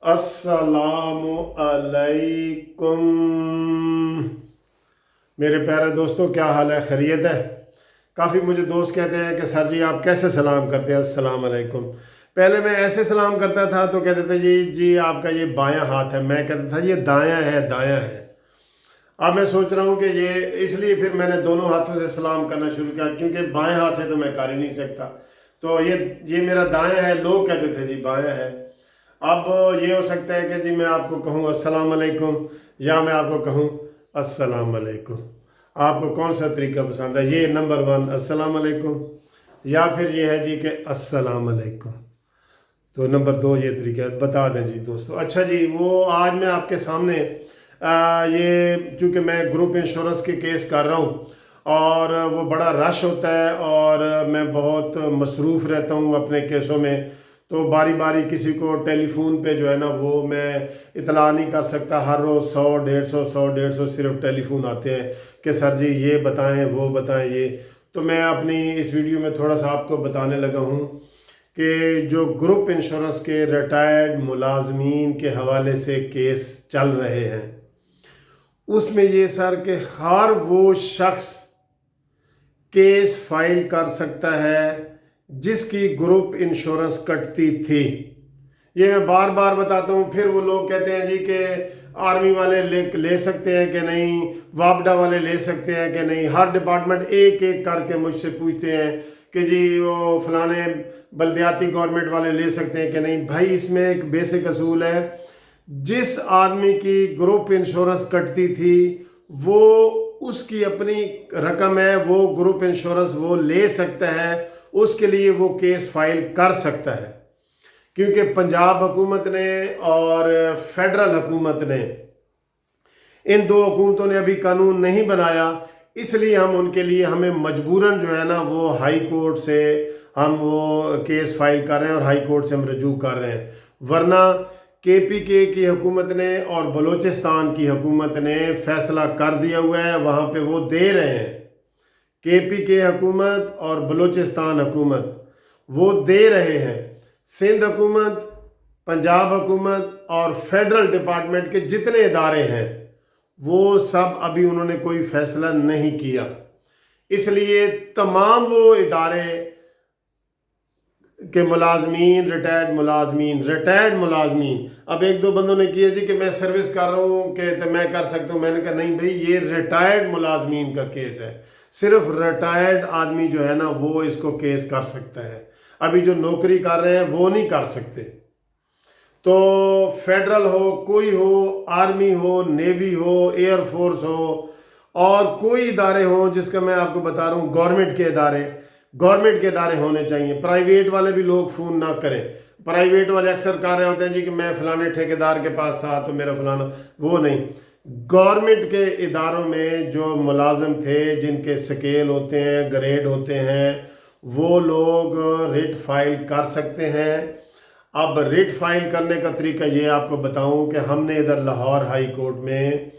अस्सलामु अलैकुम मेरे प्यारे दोस्तों, क्या हाल है? खैरियत है? काफ़ी मुझे दोस्त कहते हैं कि सर जी आप कैसे सलाम करते हैं अस्सलाम अलैकुम। पहले मैं ऐसे सलाम करता था तो कहते थे जी जी आपका ये बायां हाथ है, मैं कहता था ये दायां है दायां है। अब मैं सोच रहा हूँ कि ये इसलिए फिर मैंने दोनों हाथों से सलाम करना शुरू किया, क्योंकि बाएं हाथ से तो मैं कर ही नहीं सकता। तो ये मेरा दायां है, लोग कहते थे जी बायां है। अब ये हो सकता है कि जी मैं आपको कहूँ अस्सलाम वालेकुम या मैं आपको कहूँ अस्सलाम वालेकुम। आपको कौन सा तरीका पसंद है? ये नंबर 1 अस्सलाम वालेकुम, या फिर ये है जी कि अस्सलाम वालेकुम। तो नंबर 2 ये तरीका है, बता दें जी दोस्तों। अच्छा जी, वो आज मैं आपके सामने ये चूँकि मैं ग्रुप इंश्योरेंस के केस कर रहा हूँ और वो बड़ा रश होता है और मैं बहुत मसरूफ़ रहता हूँ अपने केसों में, तो बारी बारी किसी को टेलीफोन पे जो है ना वो मैं इतला नहीं कर सकता। हर रोज़ 100 150 सिर्फ टेलीफोन आते हैं कि सर जी ये बताएं वो बताएं ये। तो मैं अपनी इस वीडियो में थोड़ा सा आपको बताने लगा हूँ कि जो ग्रुप इंश्योरेंस के रिटायर्ड मुलाजमीन के हवाले से केस चल रहे हैं उसमें ये सर कि हर वो शख्स केस फाइल कर सकता है जिसकी ग्रुप इंश्योरेंस कटती थी। ये मैं बार बार बताता हूँ, फिर वो लोग कहते हैं जी कि आर्मी वाले ले सकते हैं कि नहीं, वापडा वाले ले सकते हैं कि नहीं। हर डिपार्टमेंट एक एक करके मुझसे पूछते हैं कि जी वो फलाने बल्दियाती गवर्नमेंट वाले ले सकते हैं कि नहीं। भाई इसमें एक बेसिक असूल है, जिस आदमी की ग्रुप इंश्योरेंस कटती थी वो उसकी अपनी रकम है, वो ग्रुप इंश्योरेंस वो ले सकता है, उसके लिए वो केस फाइल कर सकता है। क्योंकि पंजाब हुकूमत ने और फेडरल हुकूमत ने, इन दो हुकूमतों ने अभी कानून नहीं बनाया, इसलिए हम उनके लिए हमें मजबूरन जो है ना वो हाई कोर्ट से हम वो केस फाइल कर रहे हैं और हाई कोर्ट से हम रजू कर रहे हैं। वरना KPK की हुकूमत ने और बलूचिस्तान की हुकूमत ने फैसला कर दिया हुआ है, वहाँ पे वो दे रहे हैं। KPK हुकूमत और बलूचिस्तान हुकूमत वो दे रहे हैं। सिंध हुकूमत, पंजाब हुकूमत और फेडरल डिपार्टमेंट के जितने इदारे हैं वो सब अभी उन्होंने कोई फैसला नहीं किया, इसलिए तमाम वो इदारे के मुलाजमीन, रिटायर्ड मुलाजमीन। अब एक दो बंदों ने किया जी कि मैं सर्विस कर रहा हूँ कि तो मैं कर सकता हूँ। मैंने कहा नहीं भाई, ये रिटायर्ड मुलाजमीन का केस है, सिर्फ रिटायर्ड आदमी जो है ना वो इसको केस कर सकता है। अभी जो नौकरी कर रहे हैं वो नहीं कर सकते। तो फेडरल हो, कोई हो, आर्मी हो, नेवी हो, एयरफोर्स हो, और कोई इदारे हो जिसका मैं आपको बता रहा हूँ गवर्नमेंट के इदारे होने चाहिए। प्राइवेट वाले भी लोग फ़ोन ना करें। प्राइवेट वाले अक्सर कह रहे होते हैं जी कि मैं फलाने ठेकेदार के पास था तो मेरा फलाना, वो नहीं। गवर्नमेंट के इदारों में जो मुलाजिम थे, जिनके स्केल होते हैं, ग्रेड होते हैं, वो लोग रिट फाइल कर सकते हैं। अब रिट फाइल करने का तरीका ये आपको बताऊं कि हमने इधर लाहौर हाई कोर्ट में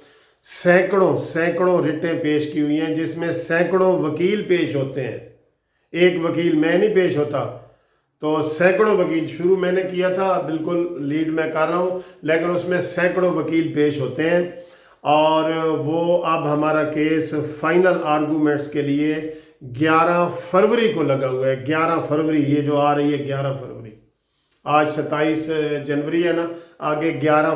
सैकड़ों रिटें पेश की हुई हैं, जिसमें सैकड़ों वकील पेश होते हैं। एक वकील मैं नहीं पेश होता, तो सैकड़ों वकील। शुरू मैंने किया था, बिल्कुल लीड में कर रहा हूँ, लेकिन उसमें सैकड़ों वकील पेश होते हैं। और वो अब हमारा केस फाइनल आर्गूमेंट्स के लिए 11 फरवरी को लगा हुआ है। 11 फरवरी ये जो आ रही है, 11 फरवरी, आज 27 जनवरी है ना, आगे 11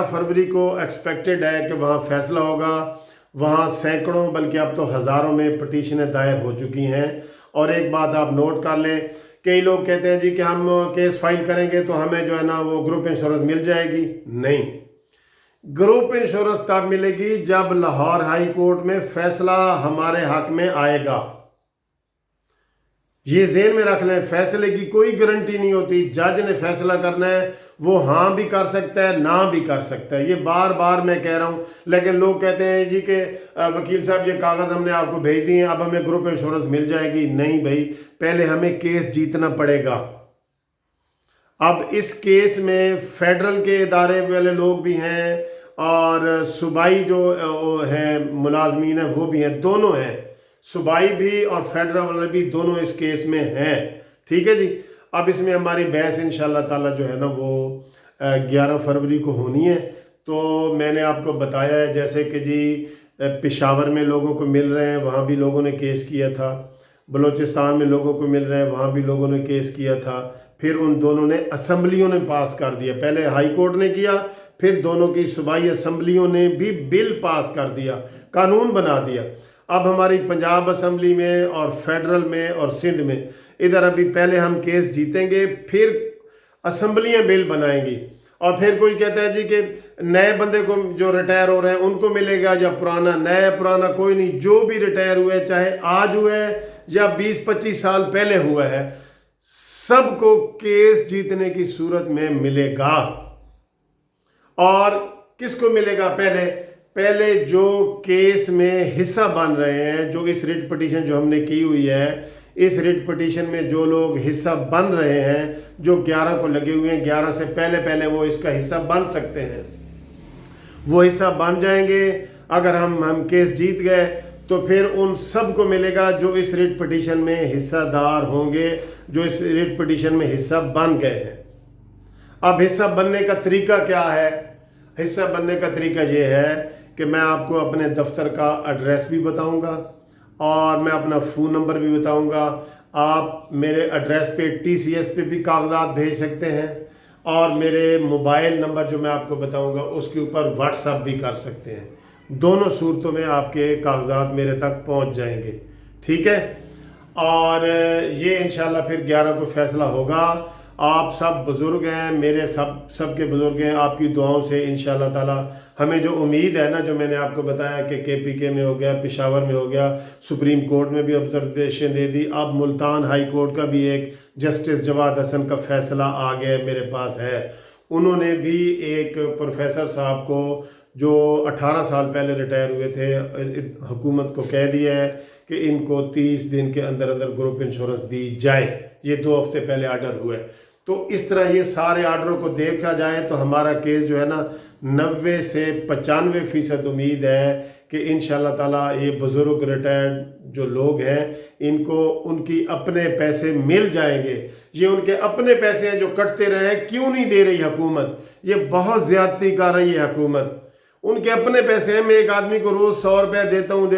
फरवरी को एक्सपेक्टेड है कि वहाँ फैसला होगा। वहाँ सैकड़ों बल्कि अब तो हज़ारों में पटिशनें दायर हो चुकी हैं। और एक बात आप नोट कर लें, कई लोग कहते हैं जी कि हम केस फाइल करेंगे तो हमें जो है ना वो ग्रुप इंश्योरेंस मिल जाएगी। नहीं, ग्रुप इंश्योरेंस तब मिलेगी जब लाहौर हाई कोर्ट में फैसला हमारे हक में आएगा। ये ज़हन में रख लें, फैसले की कोई गारंटी नहीं होती। जज ने फैसला करना है, वो हाँ भी कर सकता है, ना भी कर सकता है। ये बार बार मैं कह रहा हूँ, लेकिन लोग कहते हैं जी कि वकील साहब ये कागज़ हमने आपको भेज दिए, अब हमें ग्रुप इंश्योरेंस मिल जाएगी। नहीं भाई, पहले हमें केस जीतना पड़ेगा। अब इस केस में फेडरल के इदारे वाले लोग भी हैं और सूबाई जो है मुलाजमीन है वो भी हैं, दोनों हैं, सूबाई भी और फेडरल वाले भी दोनों इस केस में हैं। ठीक है जी। अब इसमें हमारी बहस इंशाल्लाह ताला जो है ना वो 11 फरवरी को होनी है। तो मैंने आपको बताया है जैसे कि जी पेशावर में लोगों को मिल रहे हैं, वहाँ भी लोगों ने केस किया था, बलूचिस्तान में लोगों को मिल रहे हैं, वहाँ भी लोगों ने केस किया था। फिर उन दोनों ने असम्बलियों ने पास कर दिया, पहले हाई कोर्ट ने किया, फिर दोनों की सूबाई असम्बलियों ने भी बिल पास कर दिया, कानून बना दिया। अब हमारी पंजाब असम्बली में और फेडरल में और सिंध में, इधर अभी पहले हम केस जीतेंगे, फिर असम्बलियाँ बिल बनाएंगी। और फिर कोई कहता है जी कि नए बंदे को जो रिटायर हो रहे हैं उनको मिलेगा, या पुराना, नया पुराना कोई नहीं, जो भी रिटायर हुआ है, चाहे आज हुआ है या 20-25 साल पहले हुआ है, सबको केस जीतने की सूरत में मिलेगा। और किसको मिलेगा? पहले जो केस में हिस्सा बन रहे हैं, जो इस रिट पिटीशन जो हमने की हुई है, इस रिट पिटीशन में जो लोग हिस्सा बन रहे हैं, जो 11 को लगे हुए हैं, 11 से पहले वो इसका हिस्सा बन सकते हैं, वो हिस्सा बन जाएंगे। अगर हम केस जीत गए तो फिर उन सब को मिलेगा जो इस रिट पिटीशन में हिस्सादार होंगे, जो इस रिट पिटीशन में हिस्सा बन गए हैं। अब हिस्सा बनने का तरीका क्या है? हिस्सा बनने का तरीका ये है कि मैं आपको अपने दफ्तर का एड्रेस भी बताऊंगा और मैं अपना फ़ोन नंबर भी बताऊंगा। आप मेरे एड्रेस पे TCS पे भी कागजात भेज सकते हैं, और मेरे मोबाइल नंबर जो मैं आपको बताऊंगा उसके ऊपर व्हाट्सएप भी कर सकते हैं। दोनों सूरतों में आपके कागजात मेरे तक पहुंच जाएंगे, ठीक है। और ये इंशाल्लाह फिर 11 को फैसला होगा। आप सब बुज़ुर्ग हैं, मेरे सब के बुज़ुर्ग हैं, आपकी दुआओं से इंशाल्लाह ताला हमें जो उम्मीद है ना, जो मैंने आपको बताया कि KPK में हो गया, पेशावर में हो गया, सुप्रीम कोर्ट में भी ऑब्जर्वेशन दे दी, अब मुल्तान हाई कोर्ट का भी एक जस्टिस जवाद हसन का फैसला आ गया मेरे पास है। उन्होंने भी एक प्रोफेसर साहब को जो 18 साल पहले रिटायर हुए थे, हुकूमत को कह दिया है कि इनको 30 दिन के अंदर अंदर ग्रुप इंश्योरेंस दी जाए। ये 2 हफ्ते पहले आर्डर हुए। तो इस तरह ये सारे आर्डरों को देखा जाए तो हमारा केस जो है ना 90 से 95% उम्मीद है कि इंशाल्लाह ताला ये बुज़ुर्ग रिटायर्ड जो लोग हैं इनको उनकी अपने पैसे मिल जाएंगे। ये उनके अपने पैसे हैं जो कटते रहे हैं, क्यों नहीं दे रही हुकूमत? ये बहुत ज़्यादती कर रही है हुकूमत। उनके अपने पैसे हैं। मैं एक आदमी को रोज़ 100 रुपया देता हूँ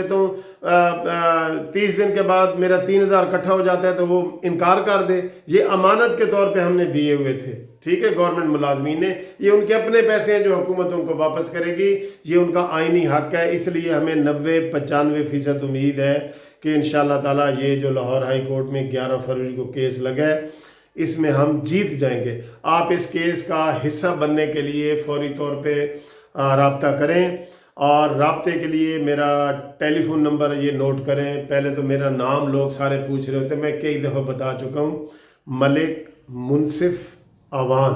30 दिन के बाद मेरा 3000 इकट्ठा हो जाता है तो वो इनकार कर दे। ये अमानत के तौर पे हमने दिए हुए थे, ठीक है, गवर्नमेंट मुलाजमीन ने। ये उनके अपने पैसे हैं जो हुकूमत उनको वापस करेगी, ये उनका आईनी हक है। इसलिए हमें 90-95% उम्मीद है कि इंशाल्लाह ताला ये जो लाहौर हाई कोर्ट में 11 फरवरी को केस लगा है इसमें हम जीत जाएंगे। आप इस केस का हिस्सा बनने के लिए फौरी तौर पर राब्ता करें, और राब्ते के लिए मेरा टेलीफोन नंबर ये नोट करें। पहले तो मेरा नाम लोग सारे पूछ रहे होते, मैं कई दफ़ा बता चुका हूँ, मलिक मुनसिफ अवान,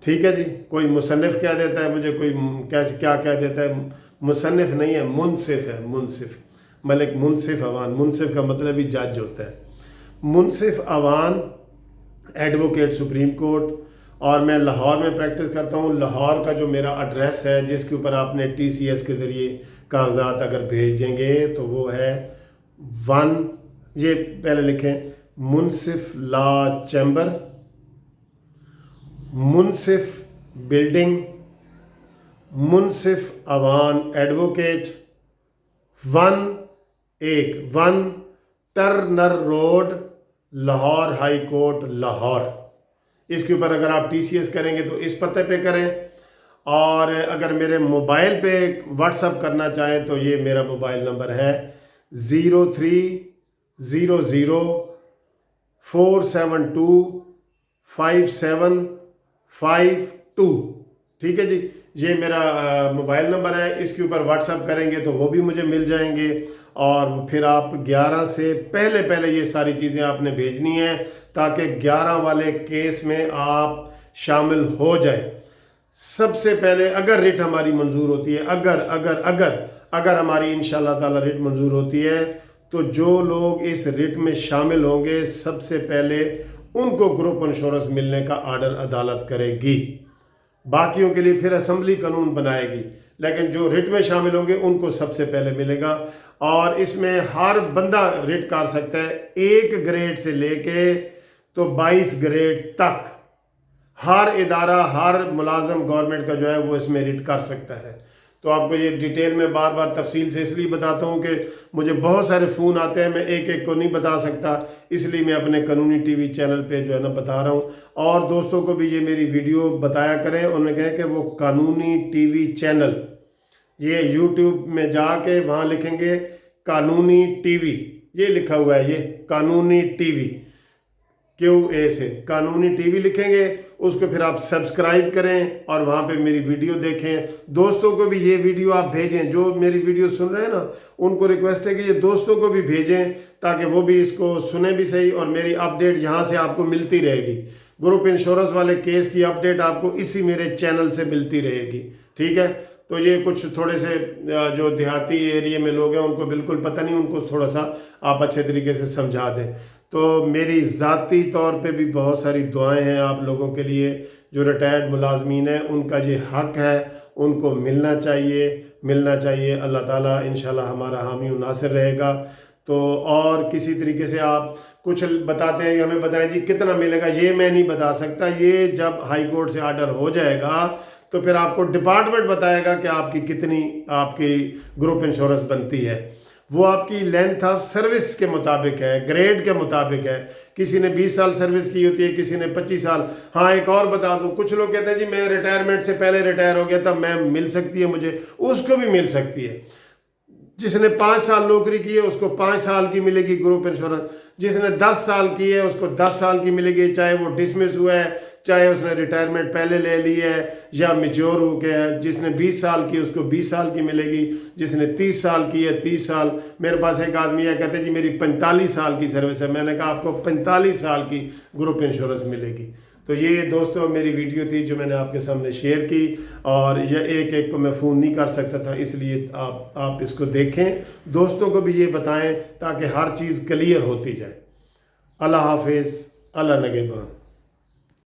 ठीक है जी। कोई मुसन्निफ कह देता है मुझे, कोई कैसे क्या कह देता है, मुसन्निफ नहीं है, मुनसिफ है, मुनसिफ, मलिक मुनसिफ अवान। मुनसिफ का मतलब ही जज होता है। मुनसिफ अवान, एडवोकेट सुप्रीम कोर्ट, और मैं लाहौर में प्रैक्टिस करता हूँ। लाहौर का जो मेरा एड्रेस है जिसके ऊपर आपने TCS के ज़रिए कागजात अगर भेजेंगे तो वो है 1, ये पहले लिखें, Munsif law chamber, Munsif building, Munsif Awan advocate, 1 Turner road, Lahore high court, Lahore. इसके ऊपर अगर आप TCS करेंगे तो इस पते पे करें, और अगर मेरे मोबाइल पे व्हाट्सअप करना चाहें तो ये मेरा मोबाइल नंबर है 030047257552, ठीक है जी। ये मेरा मोबाइल नंबर है, इसके ऊपर व्हाट्सअप करेंगे तो वो भी मुझे मिल जाएंगे। और फिर आप 11 से पहले ये सारी चीज़ें आपने भेजनी है ताकि 11 वाले केस में आप शामिल हो जाए। सबसे पहले अगर रिट हमारी मंजूर होती है, अगर हमारी इंशाल्लाह ताला रिट मंजूर होती है तो जो लोग इस रिट में शामिल होंगे सबसे पहले उनको ग्रुप इंश्योरेंस मिलने का आर्डर अदालत करेगी। बाकियों के लिए फिर असेंबली कानून बनाएगी, लेकिन जो रिट में शामिल होंगे उनको सबसे पहले मिलेगा। और इसमें हर बंदा रिट कर सकता है, 1 ग्रेड से लेके तो 22 ग्रेड तक ہر ادارہ ہر ملازم گورنمنٹ کا جو ہے وہ اس میں ایڈٹ کر سکتا ہے۔ تو آپ کو یہ ڈیٹیل میں بار بار تفصیل سے اس لیے بتاتا ہوں کہ مجھے بہت سارے فون آتے ہیں، میں ایک ایک کو نہیں بتا سکتا، اس لیے میں اپنے قانونی ٹی وی چینل پہ جو ہے نا بتا رہا ہوں۔ اور دوستوں کو بھی یہ میری ویڈیو بتایا کریں، انہوں نے کہا کہ وہ قانونی ٹی وی چینل، یہ یوٹیوب میں جا کے وہاں لکھیں گے قانونی ٹی وی، یہ لکھا ہوا ہے، یہ قانونی ٹی وی QA سے قانونی ٹی وی لکھیں گے، اس کو پھر آپ سبسکرائب کریں اور وہاں پہ میری ویڈیو دیکھیں۔ دوستوں کو بھی یہ ویڈیو آپ بھیجیں، جو میری ویڈیو سن رہے ہیں نا ان کو ریکویسٹ ہے کہ یہ دوستوں کو بھی بھیجیں تاکہ وہ بھی اس کو سنیں بھی صحیح، اور میری اپڈیٹ یہاں سے آپ کو ملتی رہے گی۔ گروپ انشورنس والے کیس کی اپڈیٹ آپ کو اسی میرے چینل سے ملتی رہے گی، ٹھیک ہے؟ تو یہ کچھ تھوڑے سے جو دیہاتی ایریے میں لوگ ہیں ان کو بالکل پتہ نہیں، ان کو تھوڑا سا آپ اچھے طریقے سے سمجھا دیں۔ تو میری ذاتی طور پہ بھی بہت ساری دعائیں ہیں آپ لوگوں کے لیے، جو ریٹائرڈ ملازمین ہیں ان کا یہ حق ہے، ان کو ملنا چاہیے۔ اللہ تعالیٰ انشاءاللہ ہمارا حامی و ناصر رہے گا۔ تو اور کسی طریقے سے آپ کچھ بتاتے ہیں کہ ہمیں بتائیں جی کتنا ملے گا، یہ میں نہیں بتا سکتا، یہ جب ہائی کورٹ سے آرڈر ہو جائے گا تو پھر آپ کو ڈپارٹمنٹ بتائے گا کہ آپ کی کتنی آپ کی گروپ انشورنس بنتی ہے۔ وہ آپ کی لینتھ آف سروس کے مطابق ہے، گریڈ کے مطابق ہے، کسی نے 20 سال سروس کی ہوتی ہے، کسی نے 25 سال۔ ہاں ایک اور بتا دوں، کچھ لوگ کہتے ہیں جی میں ریٹائرمنٹ سے پہلے ریٹائر ہو گیا تھا، میں مل سکتی ہے مجھے، اس کو بھی مل سکتی ہے۔ جس نے 5 سال نوکری کی ہے اس کو 5 سال کی ملے گی گروپ انشورنس، جس نے 10 سال کی ہے اس کو 10 سال کی ملے گی، چاہے وہ ڈسمس ہوا ہے، چاہے اس نے ریٹائرمنٹ پہلے لے لی ہے یا میچور ہو گیا ہے۔ جس نے 20 سال کی اس کو 20 سال کی ملے گی، جس نے 30 سال کی ہے 30 سال۔ میرے پاس ایک آدمی ہے کہتے ہیں جی میری 45 سال کی سروس ہے، میں نے کہا آپ کو 45 سال کی گروپ انشورنس ملے گی۔ تو یہ دوستوں میری ویڈیو تھی جو میں نے آپ کے سامنے شیئر کی، اور یہ ایک ایک کو میں فون نہیں کر سکتا تھا، اس لیے آپ اس کو دیکھیں، دوستوں کو بھی یہ بتائیں تاکہ ہر چیز کلیئر ہوتی جائے۔ اللہ حافظ، اللہ نگہبان۔